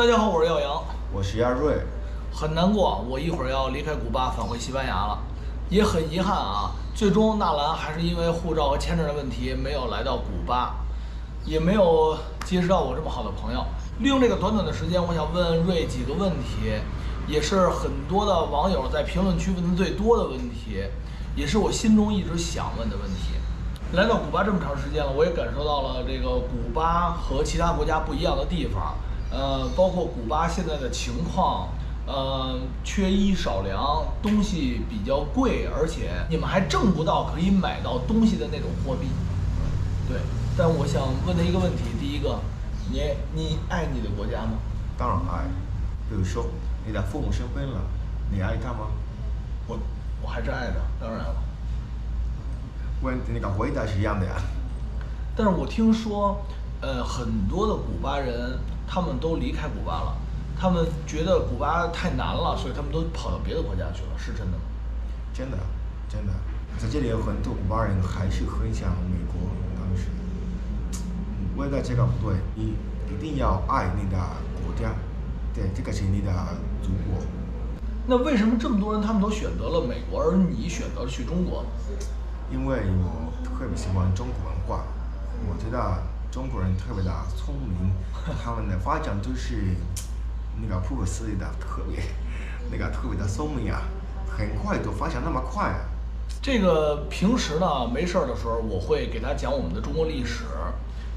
大家好，我是耀阳，我是亚瑞。很难过，我一会儿要离开古巴返回西班牙了，也很遗憾啊。最终纳兰还是因为护照和签证的问题没有来到古巴，也没有结识到我这么好的朋友。利用这个短短的时间，我想问瑞几个问题，也是很多的网友在评论区问的最多的问题，也是我心中一直想问的问题。来到古巴这么长时间了，我也感受到了这个古巴和其他国家不一样的地方，包括古巴现在的情况，缺衣少粮，东西比较贵，而且你们还挣不到可以买到东西的那种货币。对，但我想问的一个问题，第一个，你爱你的国家吗？当然爱。比如说你的父母生病了，你爱他吗？我还是爱的，当然了。那个回答是一样的呀。但是我听说，很多的古巴人他们都离开古巴了，他们觉得古巴太难了，所以他们都跑到别的国家去了，是真的吗？真的，真的，在这里有很多古巴人还是很想美国。当时，为了这个不对，你一定要爱你的国家，对，这个是你的祖国。那为什么这么多人他们都选择了美国，而你选择了去中国？因为我特别喜欢中国文化，我觉得中国人特别的聪明，他们的发展就是那个不可思议的，特别的聪明啊，很快就发展那么快啊。这个平时呢没事儿的时候，我会给他讲我们的中国历史，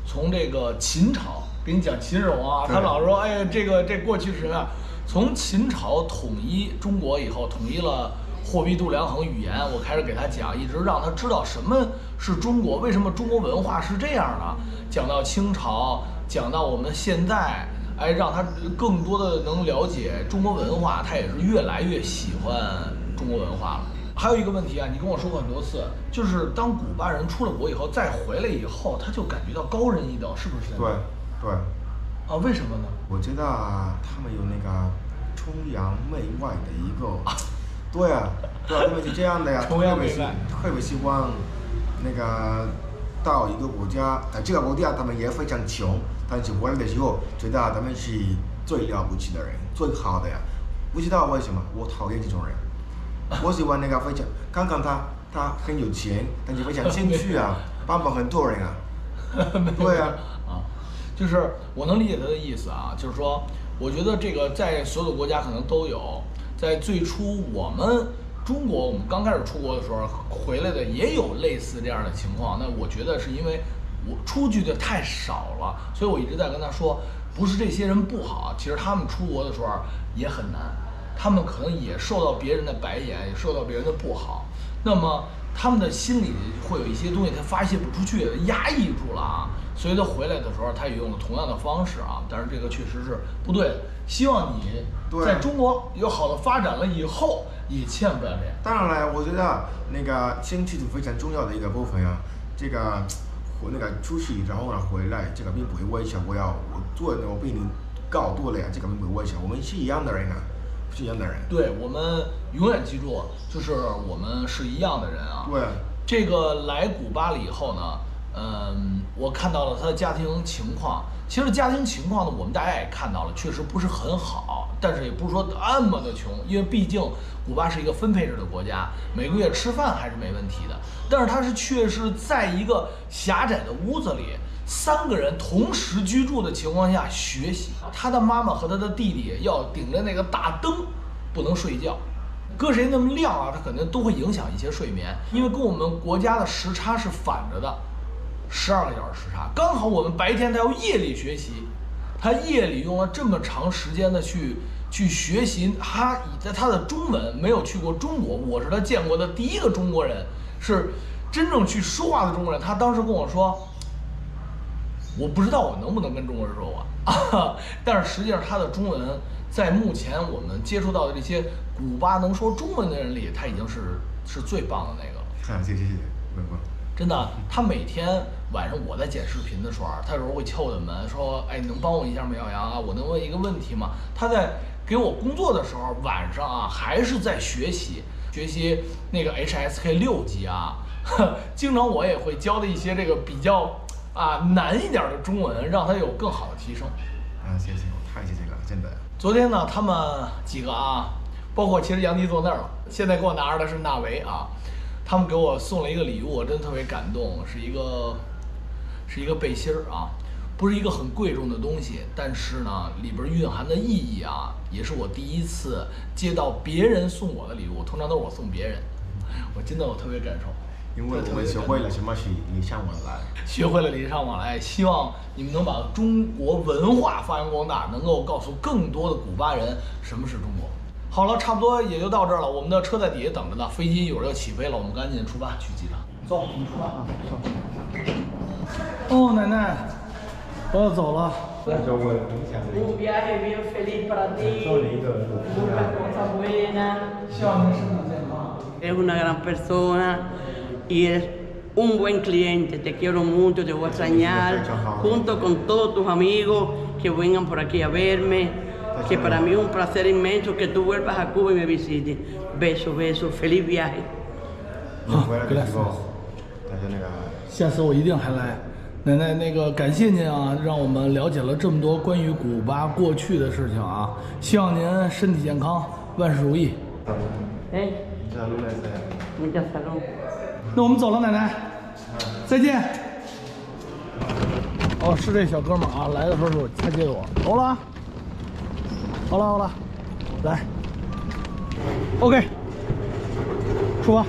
从这个秦朝给你讲秦始皇啊，他老说哎这过去是什么呀？从秦朝统一中国以后，统一了货币度量衡语言，我开始给他讲，一直让他知道什么是中国，为什么中国文化是这样的。讲到清朝，讲到我们现在，哎，让他更多的能了解中国文化，他也是越来越喜欢中国文化了。还有一个问题啊，你跟我说过很多次，就是当古巴人出了国以后，再回来以后，他就感觉到高人一等，是不是？对，对。啊，为什么呢？我觉得他们有那个崇洋媚外的一个，对啊，对啊，他们是这样的呀，崇洋媚外，特别喜欢那个到一个国家，在这个国家他们也非常穷，但是回来的时候觉得他们是最了不起的人，最好的呀。不知道为什么，我讨厌这种人。我喜欢那个非常，看看他很有钱，但是非常兴趣啊，帮很多人啊。对啊。就是我能理解他的意思啊，就是说，我觉得这个在所有的国家可能都有，在最初我们中国，我们刚开始出国的时候回来的也有类似这样的情况。那我觉得是因为我出去的太少了，所以我一直在跟他说，不是这些人不好，其实他们出国的时候也很难，他们可能也受到别人的白眼，也受到别人的不好，那么他们的心里会有一些东西他发泄不出去，压抑住了啊。所以他回来的时候，他也用了同样的方式啊，但是这个确实是不对的。希望你在中国有好的发展了以后，也千万不要这样。当然了，我觉得那个经济是非常重要的一个部分啊。这个那个出去然后呢回来，这个并不会威胁我做的我比你高多了呀，这个并不会威胁。我们是一样的人啊，是一样的人。对，我们永远记住，就是我们是一样的人啊。对。这个来古巴了以后呢？我看到了他的家庭情况。其实家庭情况呢，我们大家也看到了，确实不是很好，但是也不是说那么的穷，因为毕竟古巴是一个分配制的国家，每个月吃饭还是没问题的。但是他是确实在一个狭窄的屋子里，3个人同时居住的情况下学习。他的妈妈和他的弟弟要顶着那个大灯，不能睡觉。搁谁那么亮啊，他可能都会影响一些睡眠，因为跟我们国家的时差是反着的。12个小时时差，刚好我们白天他要夜里学习，他夜里用了这么长时间的去学习，他的中文没有去过中国，我是他见过的第一个中国人，是真正去说话的中国人。他当时跟我说，我不知道我能不能跟中国人说话，但是实际上他的中文在目前我们接触到的这些古巴能说中文的人里，他已经是最棒的那个了。谢谢，真的，他每天晚上我在剪视频的时候，他有时候会敲我的门，说：“哎，能帮我一下吗，耀阳啊？我能问一个问题吗？”他在给我工作的时候，晚上啊还是在学习那个 HSK 6级啊，经常我也会教的一些这个比较难一点的中文，让他有更好的提升。谢谢，我太谢谢了，真的。昨天呢，他们几个啊，包括其实杨迪坐那儿了，现在给我拿着的是纳维啊，他们给我送了一个礼物，我真的特别感动，是一个背心儿啊，不是一个很贵重的东西，但是呢，里边蕴含的意义啊，也是我第一次接到别人送我的礼物，通常都是我送别人，我真的我特别感受。因为我们学会了什么是礼尚往来，学会了礼尚往来，希望你们能把中国文化发扬光大，能够告诉更多的古巴人什么是中国。好了，差不多也就到这儿了，我们的车在底下等着呢，飞机一会儿要起飞了，我们赶紧出发去机场。走，我们出发啊！哦，奶奶，我要走了。Un viaje bien feliz para ti, muchas cosas buenas. 希望您身体健康。 Eres una gran persona y eres un buen cliente. Te quiero mucho, te voy a extrañar. Junto con todos tus amigos que vengan por aquí a verme. Que para mí es un placer inmenso que tú vuelvas a Cuba y me visites. Besos, besos, feliz viaje. 好，给大家。下次我一定还来。奶奶，那个感谢您啊，让我们了解了这么多关于古巴过去的事情啊。希望您身体健康，万事如意。¿Eh? Mucha salud. 那我们走了，奶奶，再见。哦，是这小哥们啊，来的时候是他接的我。走了啊，好了好了，来 ，OK， 出发。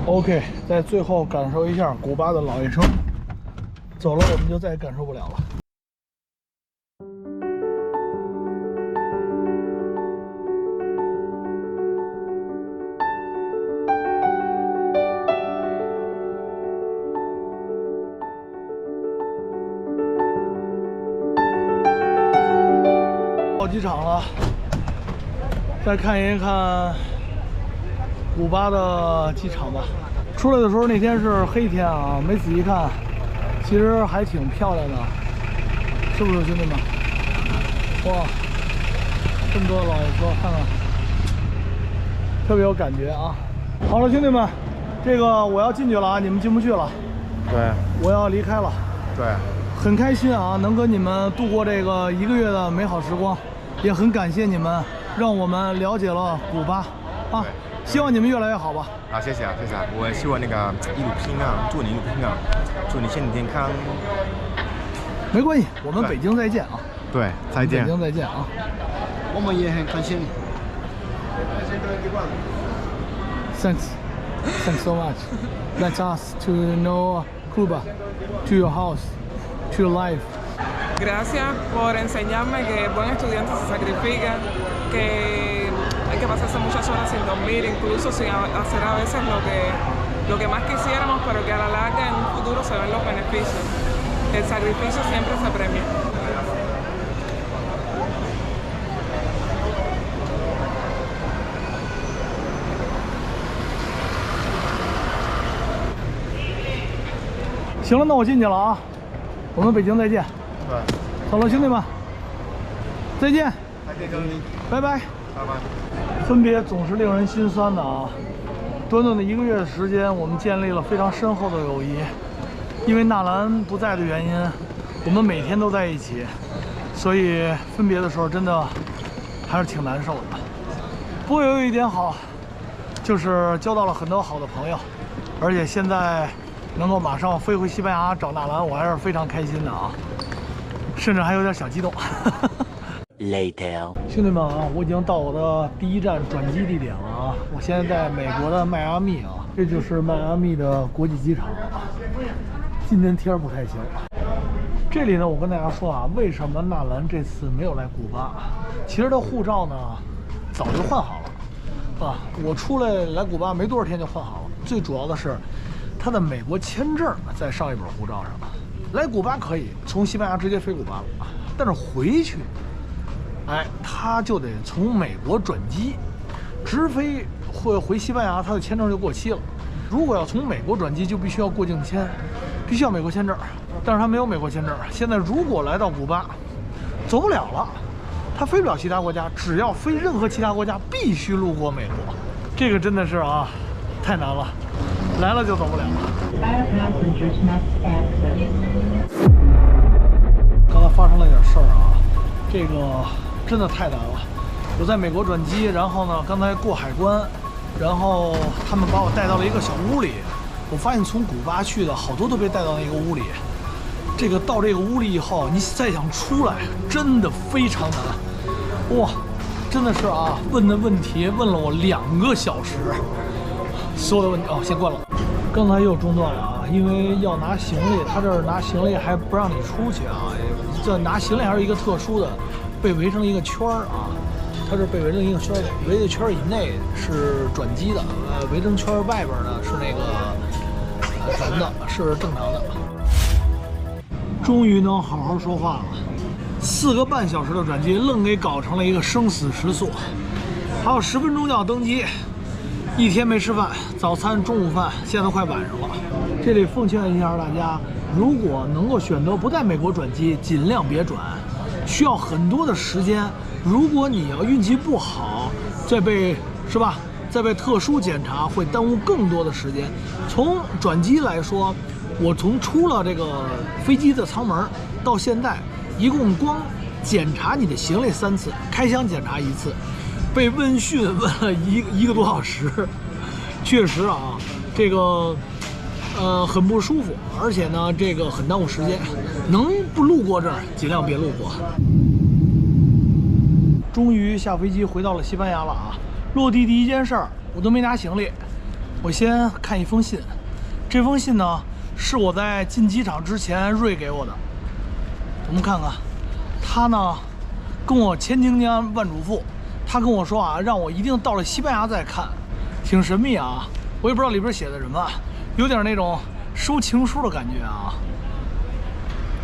OK， 在最后感受一下古巴的老爷车。走了，我们就再也感受不了了。到机场了，再看一看古巴的机场吧。出来的时候那天是黑天啊，没仔细看。 其实还挺漂亮的，是不是兄弟们？哇，这么多的老爷车，看看，特别有感觉啊！好了，兄弟们，这个我要进去了啊，你们进不去了。对，我要离开了。对，很开心啊，能跟你们度过这个1个月的美好时光，也很感谢你们，让我们了解了古巴啊！希望你们越来越好吧。好，谢谢啊，谢谢啊！我希望那个一路平安，祝你一路平安，祝你身体健康。没关系，我们北京再见啊！对，再见。北京再见啊！我们也很开心。Thanks so much. Let us to know Cuba, to your house, to your life. Gracias por enseñarme que el buen estudiante se sacrifica, que hay que pasarse muchas horas sin dormir, incluso sin hacer a veces lo que más quisiéramos, pero que a la larga en un futuro se ven los beneficios. El sacrificio siempre se premia. 行了，那我进去了啊，我们北京再见。对，好了，兄弟们，再见。再见，兄弟，拜拜。拜拜。分别总是令人心酸的啊！短短的1个月的时间，我们建立了非常深厚的友谊。因为纳兰不在的原因，我们每天都在一起，所以分别的时候真的还是挺难受的。不过有一点好，就是交到了很多好的朋友，而且现在能够马上飞回西班牙找纳兰，我还是非常开心的啊，甚至还有点小激动。Later， 兄弟们啊，我已经到我的第1站转机地点了啊！我现在在美国的迈阿密啊，这就是迈阿密的国际机场啊。今天天儿不太行，这里呢，我跟大家说啊，为什么纳兰这次没有来古巴？其实他护照呢早就换好了啊，我出来古巴没多少天就换好了。最主要的是，他的美国签证在上一本护照上，来古巴可以从西班牙直接飞古巴了，但是回去。哎，他就得从美国转机，直飞会回西班牙，他的签证就过期了。如果要从美国转机，就必须要过境签，必须要美国签证。但是他没有美国签证。现在如果来到古巴，走不了了，他飞不了其他国家，只要飞任何其他国家，必须路过美国。这个真的是啊，太难了，来了就走不了了。刚才发生了点事儿啊，这个真的太难了。我在美国转机，然后呢，刚才过海关，然后他们把我带到了一个小屋里。我发现从古巴去的好多都被带到那个屋里。这个到这个屋里以后，你再想出来，真的非常难。哇，真的是啊，问的问题问了我2个小时，所有的问题先关了。刚才又中断了啊，因为要拿行李，他这儿拿行李还不让你出去啊。这拿行李还是一个特殊的，被围成一个圈儿啊。它是被围成一个圈儿，围的圈儿以内是转机的，围成圈儿外边呢是那个人的，是正常的。终于能好好说话了，4个半小时的转机，愣给搞成了一个生死时速，还有10分钟就要登机。一天没吃饭，早餐、中午饭，现在都快晚上了。这里奉劝一下大家，如果能够选择不在美国转机，尽量别转，需要很多的时间。如果你要运气不好，再被特殊检查，会耽误更多的时间。从转机来说，我从出了这个飞机的舱门到现在，一共光检查你的行李3次，开箱检查1次。被问讯问了一个多小时，确实啊，这个很不舒服，而且呢，这个很耽误时间。能不路过这儿，尽量别路过。终于下飞机回到了西班牙了啊！落地第一件事儿，我都没拿行李，我先看一封信。这封信呢，是我在进机场之前瑞给我的。我们看看，他呢跟我千叮咛万嘱咐。他跟我说啊，让我一定到了西班牙再看，挺神秘啊，我也不知道里边写的什么，有点那种收情书的感觉啊。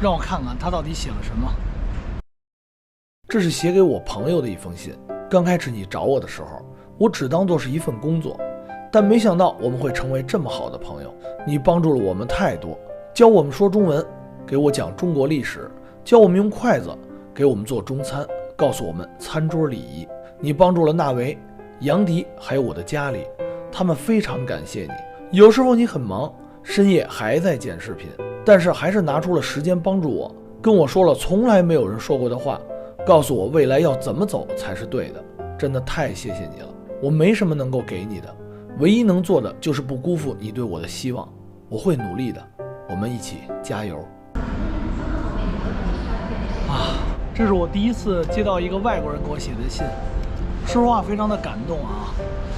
让我看看他到底写了什么。这是写给我朋友的一封信。刚开始你找我的时候，我只当作是一份工作，但没想到我们会成为这么好的朋友。你帮助了我们太多，教我们说中文，给我讲中国历史，教我们用筷子，给我们做中餐，告诉我们餐桌礼仪。你帮助了纳维、杨迪还有我的家里，他们非常感谢你。有时候你很忙，深夜还在剪视频，但是还是拿出了时间帮助我，跟我说了从来没有人说过的话，告诉我未来要怎么走才是对的。真的太谢谢你了，我没什么能够给你的，唯一能做的就是不辜负你对我的希望。我会努力的，我们一起加油。这是我第一次接到一个外国人给我写的信，说实话非常的感动啊。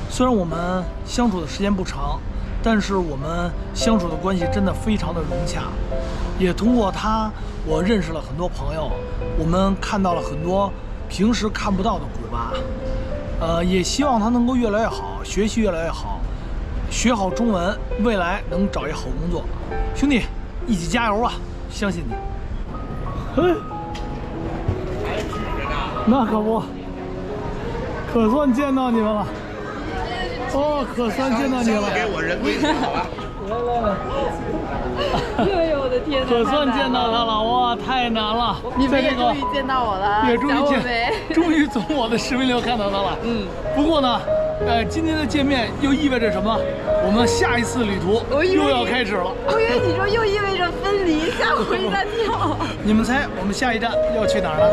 虽然我们相处的时间不长，但是我们相处的关系真的非常的融洽。也通过他，我认识了很多朋友，我们看到了很多平时看不到的古巴。也希望他能够越来越好，学习越来越好，学好中文，未来能找一好工作。兄弟，一起加油啊！相信你。嘿。那可不，可算见到你们了。哦，可算见到你了。给我人归好吧。来。哎呦我的天哪！可算见到他了，哇，太难了。你们也终于见到我了，也终于从我的视频里看到他了。不过呢，今天的见面又意味着什么？我们下一次旅途又要开始了。我以为你说又意味着分离，吓我一大跳。你们猜我们下一站要去哪儿呢？